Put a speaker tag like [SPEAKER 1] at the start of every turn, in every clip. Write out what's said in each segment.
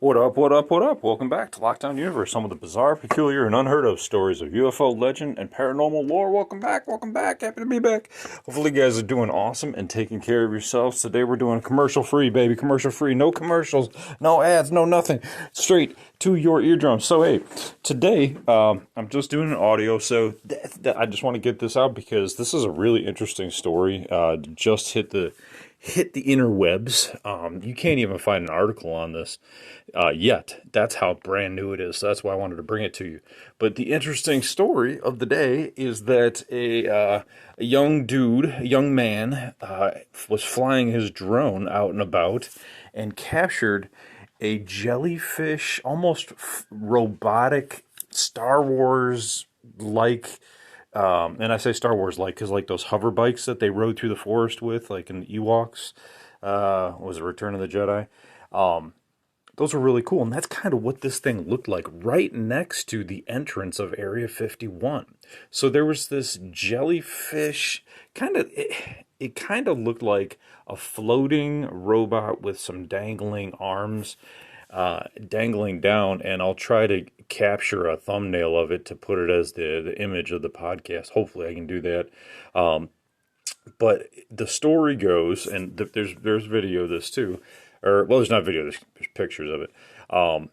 [SPEAKER 1] What up, what up, what up? Welcome back to Lockdown Universe, some of the bizarre, peculiar, and unheard of stories of UFO legend and paranormal lore. Welcome back, happy to be back. Hopefully you guys are doing awesome and taking care of yourselves. Today we're doing commercial free, baby, commercial free, no commercials, no ads, no nothing, straight to your eardrums. So hey, today I'm just doing an audio, so I just want to get this out because this is a really interesting story. Just hit the interwebs. You can't even find an article on this yet. That's how brand new it is. So that's why I wanted to bring it to you. But the interesting story of the day is that a young man, was flying his drone out and about and captured a jellyfish, almost robotic Star Wars like. And I say Star Wars like because like those hover bikes that they rode through the forest with, like in the Ewoks, was it Return of the Jedi? Those were really cool, and that's kind of what this thing looked like right next to the entrance of Area 51. So there was this jellyfish, it kind of looked like a floating robot with some dangling arms, dangling down, and I'll try to capture a thumbnail of it to put it as the image of the podcast. Hopefully I can do that. But the story goes, and there's video of this too, or well, there's not video, there's pictures of it.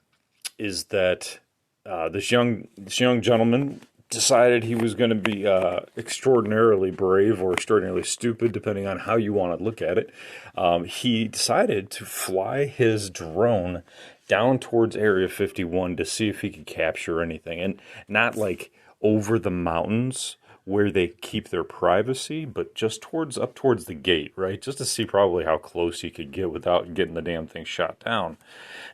[SPEAKER 1] Is that this young gentleman decided he was going to be extraordinarily brave or extraordinarily stupid, depending on how you want to look at it. He decided to fly his drone down towards Area 51 to see if he could capture anything, and not like over the mountains where they keep their privacy, but just up towards the gate, right? Just to see probably how close he could get without getting the damn thing shot down.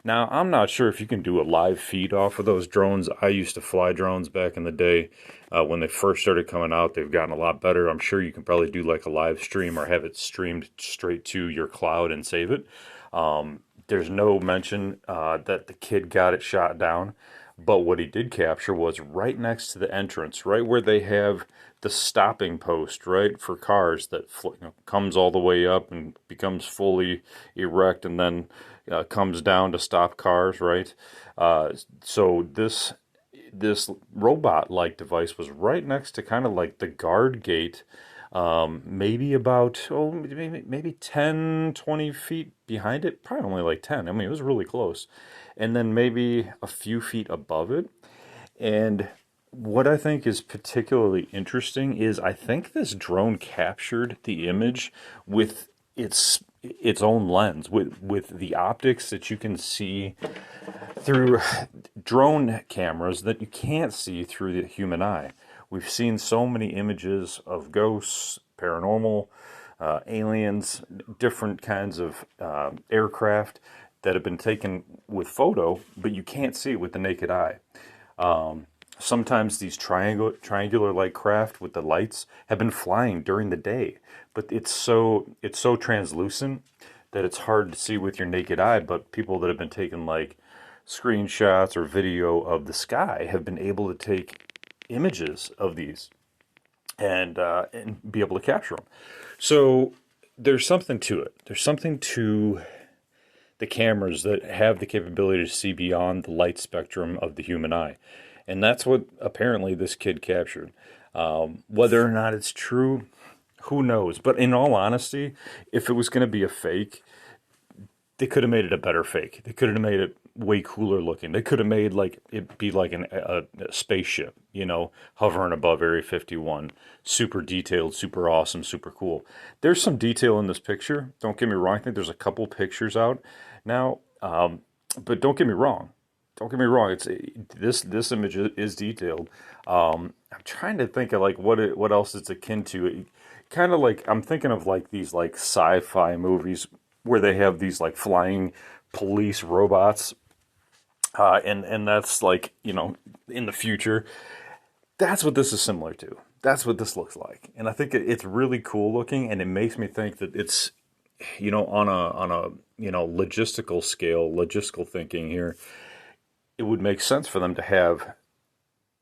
[SPEAKER 1] Now, I'm not sure if you can do a live feed off of those drones. I used to fly drones back in the day when they first started coming out. They've gotten a lot better. I'm sure you can probably do like a live stream or have it streamed straight to your cloud and save it. There's no mention that the kid got it shot down. But what he did capture was right next to the entrance, right where they have the stopping post, right, for cars that comes all the way up and becomes fully erect and then comes down to stop cars, right? So this robot-like device was right next to kind of like the guard gate, maybe about, maybe 10, 20 feet behind it. Probably only like 10. I mean, it was really close. And then maybe a few feet above it. And what I think is particularly interesting is I think this drone captured the image with its own lens, with the optics that you can see through drone cameras that you can't see through the human eye. We've seen so many images of ghosts, paranormal, aliens, different kinds of aircraft that have been taken with photo, but you can't see it with the naked eye. Sometimes these triangular-like craft with the lights have been flying during the day, but it's so translucent that it's hard to see with your naked eye. But people that have been taking like screenshots or video of the sky have been able to take images of these and be able to capture them. So there's something to it. There's something to the cameras that have the capability to see beyond the light spectrum of the human eye. And that's what apparently this kid captured. Whether or not it's true, who knows? But in all honesty, if it was going to be a fake, they could have made it a better fake. They could have made it way cooler looking. They could have made like it be like a spaceship, hovering above Area 51. Super detailed, super awesome, super cool. There's some detail in this picture. Don't get me wrong. I think there's a couple pictures out now. But don't get me wrong. It's this image is detailed. I'm trying to think of like what else it's akin to. Kind of like I'm thinking of like these like sci-fi movies where they have these like flying police robots, and that's like in the future. That's what this is similar to. That's what this looks like, and I think it's really cool looking, and it makes me think that it's on a logistical scale, logistical thinking here. It would make sense for them to have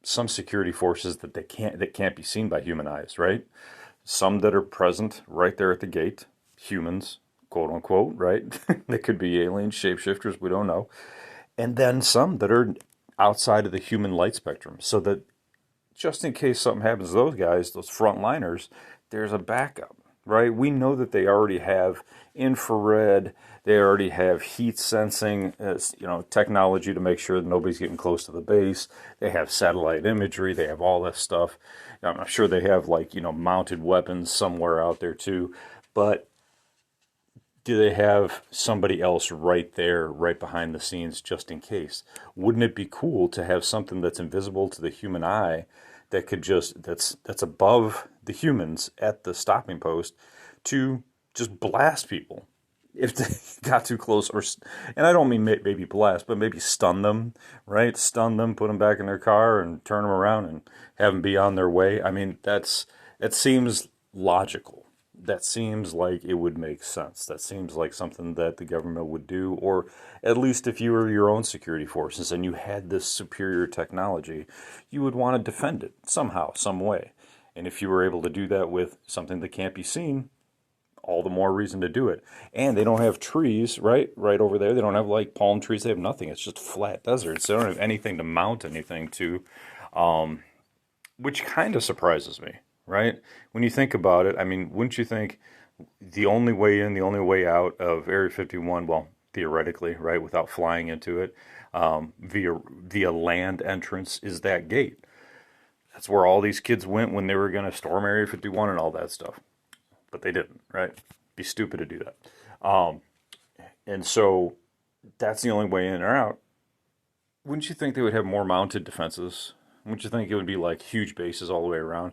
[SPEAKER 1] some security forces that can't be seen by human eyes, right? Some that are present right there at the gate, humans, quote unquote, right? They could be alien shapeshifters, we don't know. and then some that are outside of the human light spectrum, so that just in case something happens to those guys, those frontliners, there's a backup, right? We know that they already have infrared, they already have heat sensing, technology to make sure that nobody's getting close to the base. They have satellite imagery, they have all this stuff. I'm sure they have mounted weapons somewhere out there too, but do they have somebody else right there, right behind the scenes, just in case? Wouldn't it be cool to have something that's invisible to the human eye that could that's above the humans at the stopping post to just blast people if they got too close, and I don't mean maybe blast, but maybe stun them, right? Stun them, put them back in their car, and turn them around and have them be on their way. I mean, that seems logical. That seems like it would make sense. That seems like something that the government would do, or at least if you were your own security forces and you had this superior technology, you would want to defend it somehow, some way. And if you were able to do that with something that can't be seen, all the more reason to do it. And they don't have trees, right over there. They don't have like palm trees. They have nothing. It's just flat deserts. They don't have anything to mount anything to, which kind of surprises me, right? When you think about it, I mean, wouldn't you think the only way in, the only way out of Area 51, well, theoretically, right, without flying into it, via land entrance, is that gate? That's where all these kids went when they were going to storm Area 51 and all that stuff. But they didn't, right? Be stupid to do that. And so that's the only way in or out. Wouldn't you think they would have more mounted defenses? Wouldn't you think it would be like huge bases all the way around?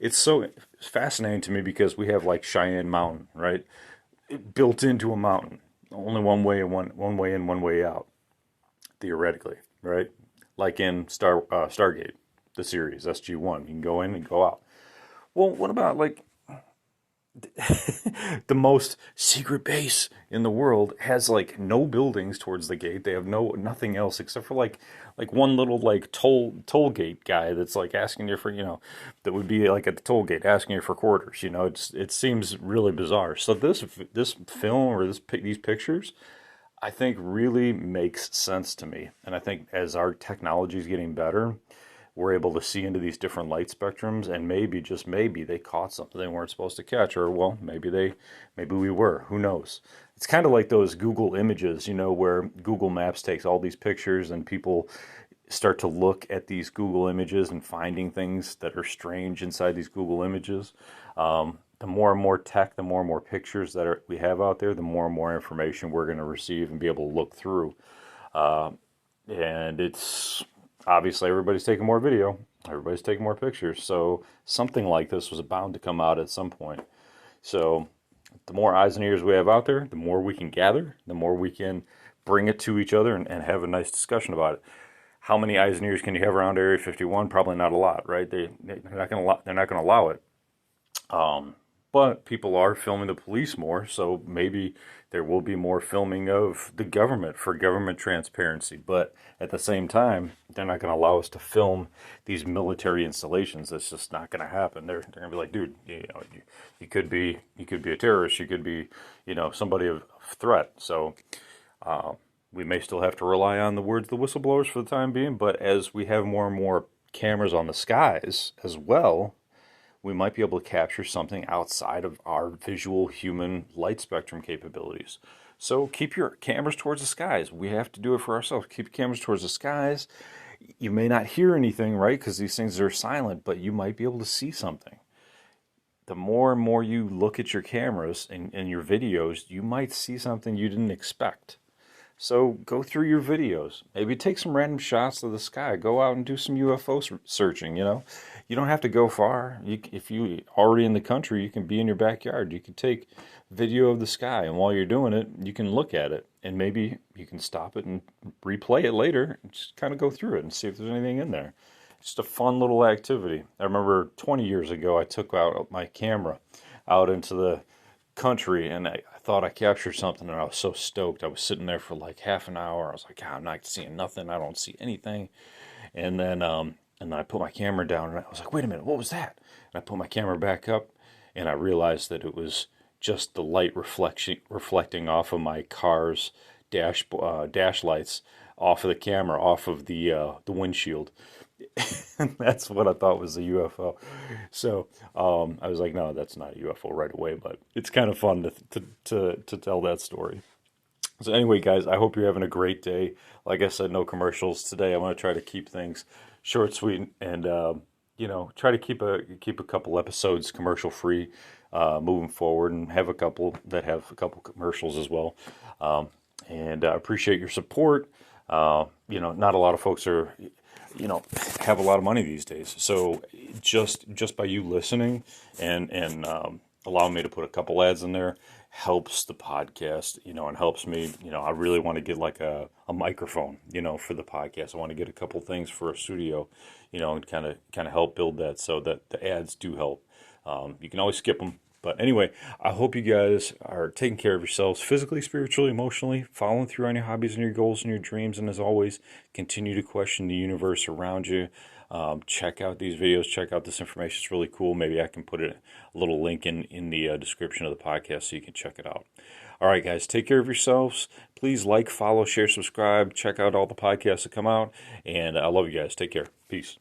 [SPEAKER 1] It's so fascinating to me because we have like Cheyenne Mountain, right? Built into a mountain. Only one way in, one way in, one way out, theoretically, right? Like in Stargate, the series, SG-1. You can go in and go out. Well, what about like the most secret base in the world has like no buildings towards the gate. They have nothing else except for like one little like toll gate guy that's like asking you for, that would be like at the toll gate asking you for quarters. It seems really bizarre. So this film or these pictures, I think really makes sense to me. And I think as our technology is getting better, we're able to see into these different light spectrums, and maybe, just maybe, they caught something they weren't supposed to catch, or well, maybe we were. Who knows? It's kind of like those Google images, where Google Maps takes all these pictures, and people start to look at these Google images and finding things that are strange inside these Google images. The more and more tech, the more and more pictures that we have out there, the more and more information we're going to receive and be able to look through. And it's obviously everybody's taking more video, everybody's taking more pictures, so something like this was bound to come out at some point. So the more eyes and ears we have out there, the more we can gather, the more we can bring it to each other and have a nice discussion about it. How many eyes and ears can you have around Area 51? Probably not a lot, right? They're not going to allow it. But people are filming the police more, so maybe there will be more filming of the government for government transparency. But at the same time, they're not going to allow us to film these military installations. That's just not going to happen. They're going to be like, dude, you could be a terrorist. You could be, somebody of threat. So we may still have to rely on the words of the whistleblowers for the time being. But as we have more and more cameras on the skies as well, we might be able to capture something outside of our visual human light spectrum capabilities. So keep your cameras towards the skies. We have to do it for ourselves. Keep your cameras towards the skies. You may not hear anything, right? Because these things are silent, but you might be able to see something. The more and more you look at your cameras and your videos, you might see something you didn't expect. So go through your videos. Maybe take some random shots of the sky. Go out and do some UFO searching, You don't have to go far. If you're already in the country, you can be in your backyard. You can take video of the sky, and while you're doing it, you can look at it. And maybe you can stop it and replay it later and just kind of go through it and see if there's anything in there. Just a fun little activity. I remember 20 years ago, I took out my camera out into the country, and I thought I captured something, and I was so stoked. I was sitting there for like half an hour. I was like, I'm not seeing nothing. I don't see anything. And then I put my camera down, and I was like, wait a minute, what was that? And I put my camera back up, and I realized that it was just the light reflecting off of my car's dash lights off of the camera, off of the windshield. And that's what I thought was a UFO. So I was like, no, that's not a UFO right away. But it's kind of fun to tell that story. So anyway, guys, I hope you're having a great day. Like I said, no commercials today. I'm going to try to keep things short, sweet, and try to keep a couple episodes commercial free moving forward, and have a couple that have a couple commercials as well. And I appreciate your support. Not a lot of folks are, have a lot of money these days. So just by you listening and allowing me to put a couple ads in there helps the podcast, and helps me. I really want to get like a microphone, for the podcast. I want to get a couple things for a studio, and kind of help build that, so that the ads do help. You can always skip them. But anyway, I hope you guys are taking care of yourselves physically, spiritually, emotionally, following through on your hobbies and your goals and your dreams. And as always, continue to question the universe around you. Check out these videos. Check out this information. It's really cool. Maybe I can put a little link in the description of the podcast so you can check it out. All right, guys, take care of yourselves. Please like, follow, share, subscribe. Check out all the podcasts that come out. And I love you guys. Take care. Peace.